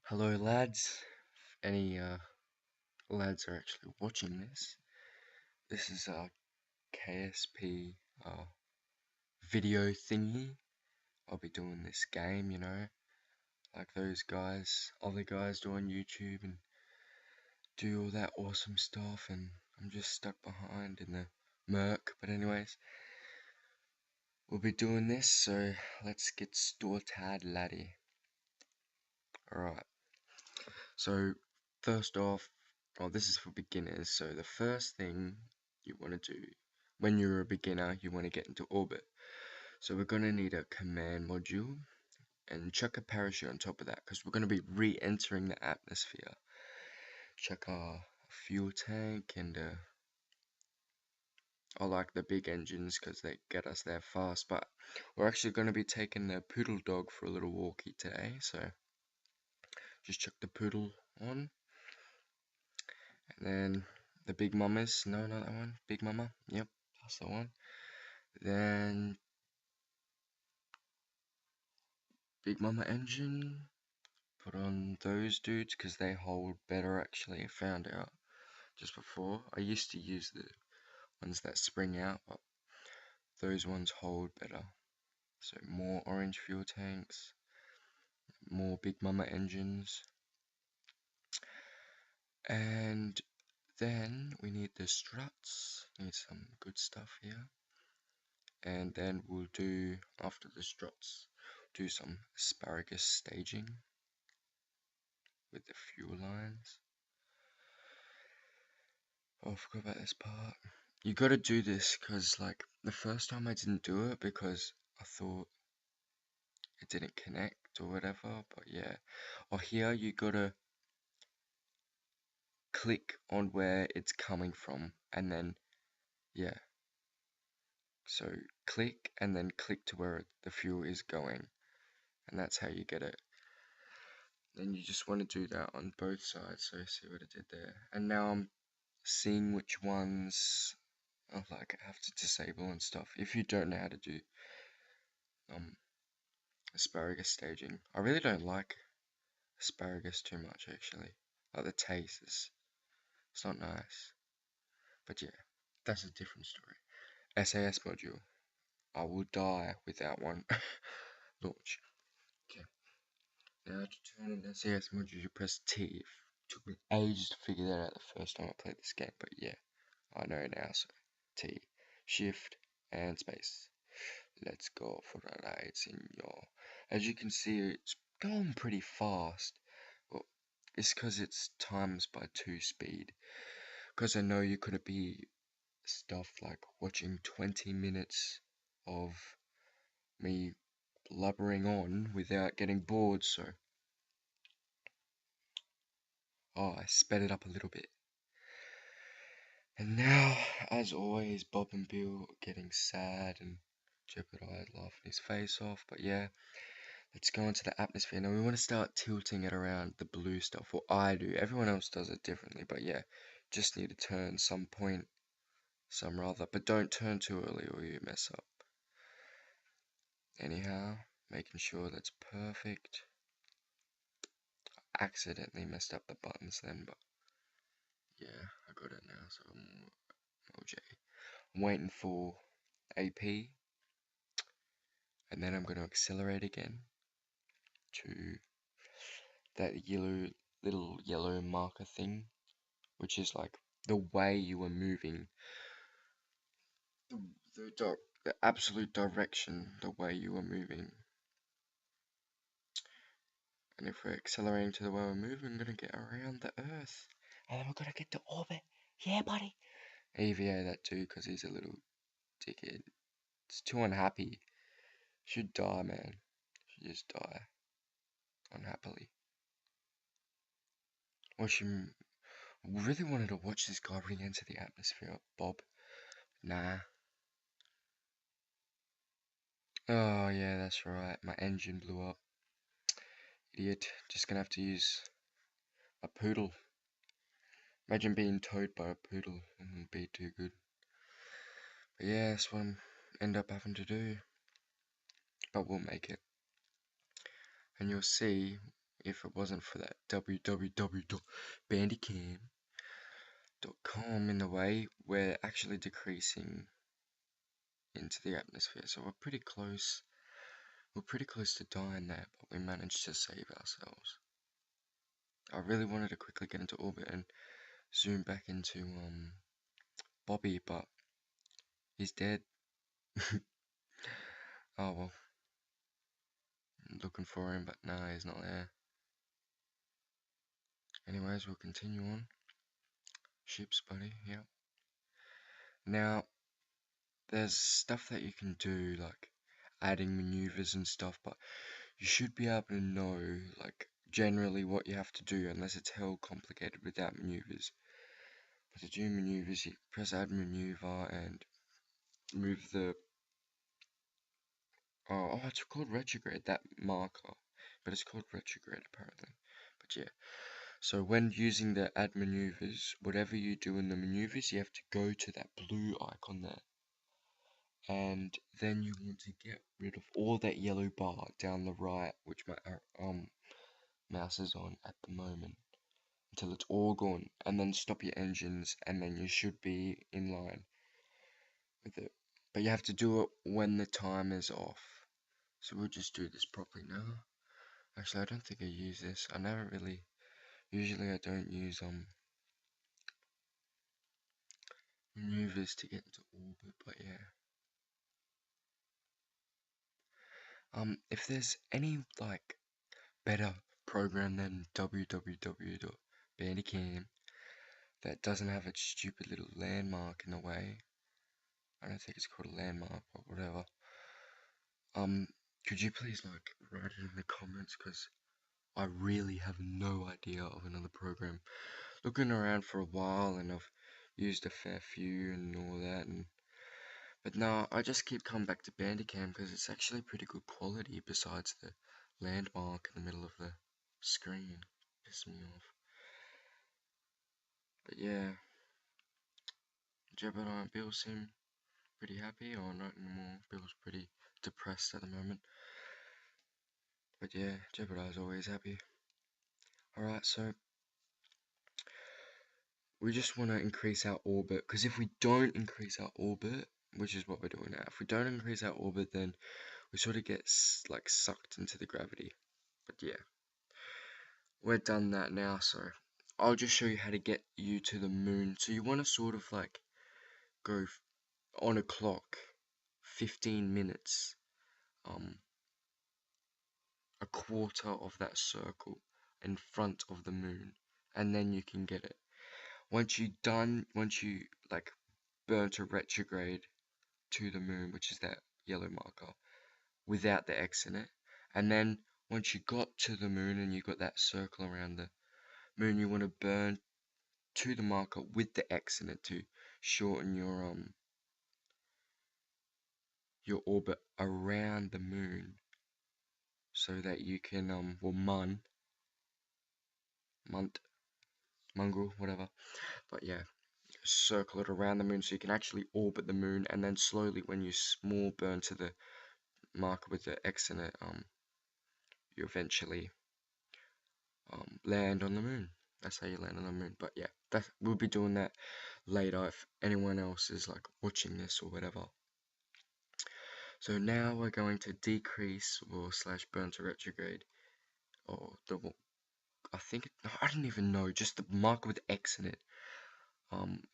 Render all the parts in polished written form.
Hello, lads. If any lads are actually watching this, this is a KSP video thingy. I'll be doing this game, like those guys, other guys do on YouTube and do all that awesome stuff, and I'm just stuck behind in the murk. But anyways, we'll be doing this, so let's get started, laddie. Alright. So first off, well, this is for beginners. So the first thing you want to do when you're a beginner, you want to get into orbit. So we're going to need a command module and chuck a parachute on top of that because we're going to be re-entering the atmosphere. Chuck a fuel tank and I like the big engines because they get us there fast, but we're actually going to be taking the poodle dog for a little walkie today. So just chuck the poodle on. And then the Big Mamas, no, not that one, Big Mama, yep, that's the one. Then Big Mama engine, put on those dudes because they hold better actually, I found out just before. I used to use the ones that spring out, but those ones hold better. So more orange fuel tanks, more Big Mama engines. And then we need the struts, need some good stuff here. And then we'll do, after the struts, do some asparagus staging with the fuel lines. Oh, I forgot about this part. You gotta do this because, like, the first time I didn't do it because I thought it didn't connect or whatever, but yeah. Or here you gotta click on where it's coming from and then, yeah. So click and then click to where the fuel is going, and that's how you get it. Then you just want to do that on both sides, so see what I did there. And now I'm seeing which ones I have to disable and stuff. If you don't know how to do asparagus staging, I really don't like asparagus too much actually. Like the taste is, it's not nice. But yeah, that's a different story. SAS module, I will die without one. Launch. Okay. Now to turn on the SAS module, you press T. It took me ages to figure that out the first time I played this game, but yeah, I know now. So T, Shift, and space. Let's go for a ride, senor. As you can see, it's going pretty fast. Well, it's because it's times by 2 speed. Because I know you couldn't be stuff like watching 20 minutes of me blubbering on without getting bored, so I sped it up a little bit. And now, as always, Bob and Bill getting sad and Jeopardized laughing his face off, but yeah, let's go into the atmosphere. Now we want to start tilting it around the blue stuff, or I do, everyone else does it differently, but yeah, just need to turn some point, some rather, but don't turn too early or you mess up. Anyhow, making sure that's perfect. I accidentally messed up the buttons then, but yeah, I got it now, so OJ. I'm waiting for AP, and then I'm going to accelerate again to that little yellow marker thing, which is like the way you were moving, the absolute direction, the way you were moving. And if we're accelerating to the way we're moving, we're gonna get around the Earth, and then we're gonna get to orbit. Yeah, buddy. AVA that too, because he's a little dickhead. It's too unhappy. Should die, man. Should just die unhappily. Watch him. Really wanted to watch this guy re-enter the atmosphere, Bob. Nah. Oh yeah, that's right. My engine blew up. Idiot. Just gonna have to use a poodle. Imagine being towed by a poodle. It wouldn't be too good. But yeah, that's what I'm end up having to do. But we'll make it. And you'll see if it wasn't for that www.bandicam.com in the way, we're actually decreasing into the atmosphere. So we're pretty close. We're pretty close to dying there, but we managed to save ourselves. I really wanted to quickly get into orbit and zoom back into Bobby, but he's dead. Oh well, I'm looking for him, but nah, he's not there. Anyways, we'll continue on. Ships, buddy, yeah. Now, there's stuff that you can do, like adding maneuvers and stuff, but you should be able to know, like, generally what you have to do, unless it's hell complicated without maneuvers. But to do maneuvers, you press add maneuver and move the oh, it's called retrograde, that marker, but it's called retrograde apparently. But yeah, so when using the add maneuvers, whatever you do in the maneuvers, you have to go to that blue icon there, and then you want to get rid of all that yellow bar down the right, which my mouse is on at the moment, until it's all gone, and then stop your engines, and then you should be in line with it. But you have to do it when the time is off. So we'll just do this properly now. Actually, I don't think I use this. I never really. Usually, I don't use maneuvers to get into orbit, but yeah. If there's any like better program than www.bandicam that doesn't have its stupid little landmark in the way, I don't think it's called a landmark, but whatever. Could you please like write it in the comments, because I really have no idea of another program. Looking around for a while, and I've used a fair few and all that, but no, I just keep coming back to Bandicam because it's actually pretty good quality besides the landmark in the middle of the screen. Piss me off. But yeah, Jebediah and Bill seem pretty happy, or not anymore. Bill's pretty depressed at the moment. But yeah, Jebediah's always happy. Alright, so we just want to increase our orbit, because if we don't increase our orbit, which is what we're doing now, if we don't increase our orbit, then we sort of get like sucked into the gravity. But yeah, we're done that now, so I'll just show you how to get you to the moon. So you want to sort of like go on a clock 15 minutes, a quarter of that circle in front of the moon, and then you can get it. Once you like burn to retrograde to the moon, which is that yellow marker, without the X in it, and then once you got to the moon and you got that circle around the moon, you want to burn to the marker with the X in it to shorten your orbit around the moon, so that you can mongrel, whatever. But yeah, circle it around the moon so you can actually orbit the moon, and then slowly, when you small burn to the marker with the X in it, you eventually land on the moon. That's how you land on the moon. But yeah, we'll be doing that later if anyone else is like watching this or whatever. So now we're going to decrease or slash burn to retrograde, or I don't even know, just the marker with X in it,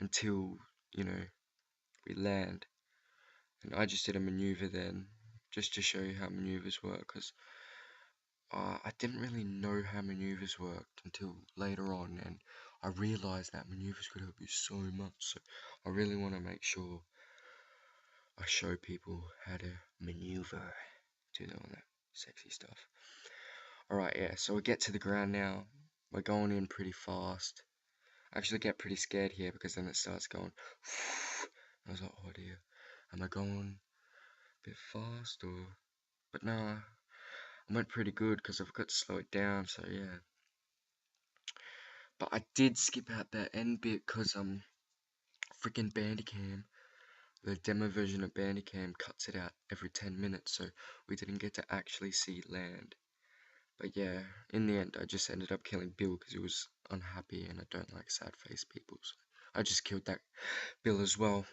until we land. And I just did a maneuver then, just to show you how maneuvers work, because I didn't really know how maneuvers worked until later on, and I realized that maneuvers could help you so much. So I really want to make sure I show people how to maneuver, do all that sexy stuff. Alright, yeah, so we get to the ground now. We're going in pretty fast. I actually get pretty scared here, because then it starts going. I was like, oh dear, am I going a bit fast or? But nah, I went pretty good because I've got to slow it down, so yeah. But I did skip out that end bit because freaking Bandicam, the demo version of Bandicam cuts it out every 10 minutes, so we didn't get to actually see land. But yeah, in the end, I just ended up killing Bill because he was unhappy, and I don't like sad face people. So I just killed that Bill as well,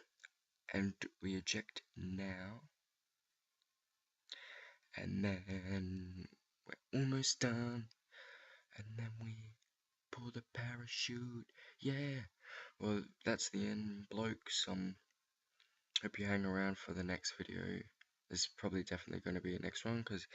and we eject now, and then we're almost done, and then we pull the parachute. Yeah. Well, that's the end, blokes. Hope you hang around for the next video. There's probably definitely going to be a next one because